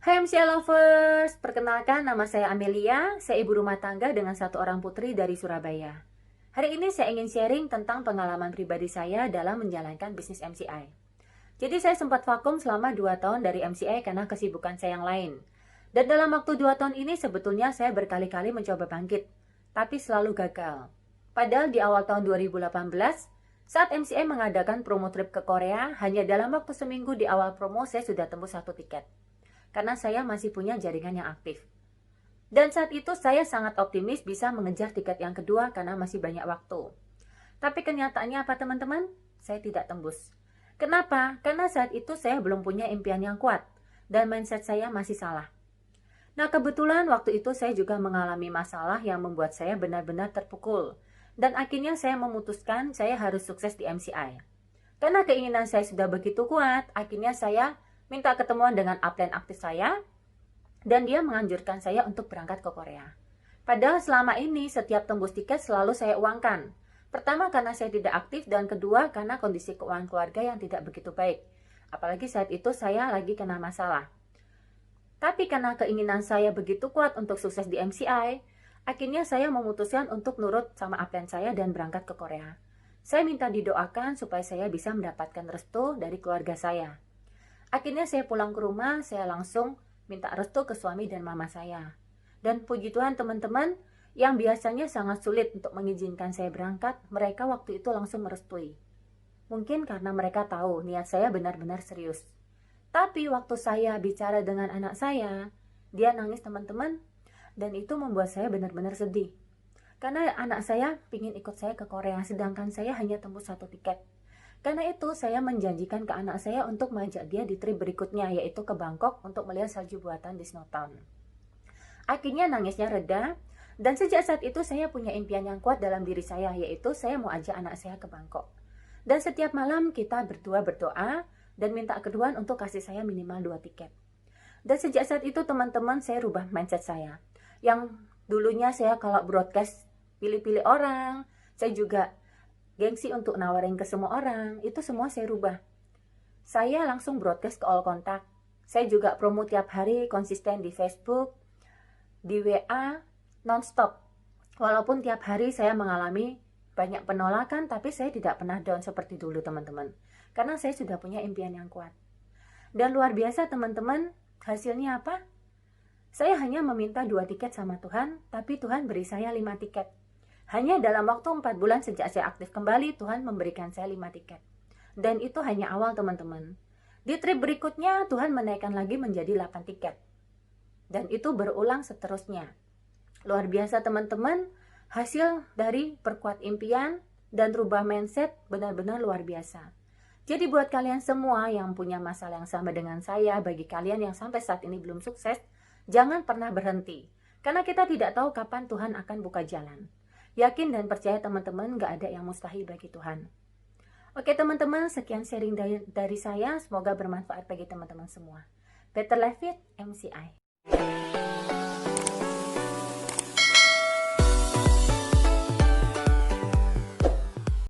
Hai MCI Lovers, perkenalkan nama saya Amelia, saya ibu rumah tangga dengan satu orang putri dari Surabaya. Hari ini saya ingin sharing tentang pengalaman pribadi saya dalam menjalankan bisnis MCI. Jadi saya sempat vakum selama 2 tahun dari MCI karena kesibukan saya yang lain. Dan dalam waktu 2 tahun ini sebetulnya saya berkali-kali mencoba bangkit, tapi selalu gagal. Padahal di awal tahun 2018, saat MCI mengadakan promo trip ke Korea, hanya dalam waktu seminggu di awal promo saya sudah tembus 1 tiket karena saya masih punya jaringan yang aktif. Dan saat itu saya sangat optimis bisa mengejar tiket yang kedua karena masih banyak waktu. Tapi kenyataannya apa teman-teman? Saya tidak tembus. Kenapa? Karena saat itu saya belum punya impian yang kuat dan mindset saya masih salah. Nah, kebetulan waktu itu saya juga mengalami masalah yang membuat saya benar-benar terpukul. Dan akhirnya saya memutuskan saya harus sukses di MCI. Karena keinginan saya sudah begitu kuat, akhirnya saya minta ketemuan dengan upline aktif saya, dan dia menganjurkan saya untuk berangkat ke Korea. Padahal selama ini setiap tembus tiket selalu saya uangkan. Pertama karena saya tidak aktif, dan kedua karena kondisi keuangan keluarga yang tidak begitu baik. Apalagi saat itu saya lagi kena masalah. Tapi karena keinginan saya begitu kuat untuk sukses di MCI, akhirnya saya memutuskan untuk nurut sama upline saya dan berangkat ke Korea. Saya minta didoakan supaya saya bisa mendapatkan restu dari keluarga saya. Akhirnya saya pulang ke rumah, saya langsung minta restu ke suami dan mama saya. Dan puji Tuhan teman-teman, yang biasanya sangat sulit untuk mengizinkan saya berangkat, mereka waktu itu langsung merestui. Mungkin karena mereka tahu niat saya benar-benar serius. Tapi waktu saya bicara dengan anak saya, dia nangis teman-teman, dan itu membuat saya benar-benar sedih. Karena anak saya ingin ikut saya ke Korea, sedangkan saya hanya tembus 1 tiket. Karena itu saya menjanjikan ke anak saya untuk mengajak dia di trip berikutnya, yaitu ke Bangkok untuk melihat salju buatan di Snowtown. Akhirnya nangisnya reda, dan sejak saat itu saya punya impian yang kuat dalam diri saya, yaitu saya mau ajak anak saya ke Bangkok. Dan setiap malam kita berdua berdoa dan minta ke Tuhan untuk kasih saya minimal 2 tiket. Dan sejak saat itu teman-teman saya rubah mindset saya. Yang dulunya saya kalau broadcast pilih-pilih orang, saya juga gengsi untuk nawarin ke semua orang, itu semua saya rubah. Saya langsung broadcast ke all kontak. Saya juga promo tiap hari konsisten di Facebook, di WA, nonstop. Walaupun tiap hari saya mengalami banyak penolakan, tapi saya tidak pernah down seperti dulu teman-teman. Karena saya sudah punya impian yang kuat. Dan luar biasa teman-teman, hasilnya apa? Saya hanya meminta 2 tiket sama Tuhan, tapi Tuhan beri saya 5 tiket. Hanya dalam waktu 4 bulan sejak saya aktif kembali, Tuhan memberikan saya 5 tiket. Dan itu hanya awal teman-teman. Di trip berikutnya, Tuhan menaikkan lagi menjadi 8 tiket. Dan itu berulang seterusnya. Luar biasa teman-teman, hasil dari perkuat impian dan rubah mindset benar-benar luar biasa. Jadi buat kalian semua yang punya masalah yang sama dengan saya, bagi kalian yang sampai saat ini belum sukses, jangan pernah berhenti. Karena kita tidak tahu kapan Tuhan akan buka jalan. Yakin dan percaya teman-teman, gak ada yang mustahil bagi Tuhan. Oke teman-teman, sekian sharing dari saya. Semoga bermanfaat bagi teman-teman semua. Better Life Fit MCI.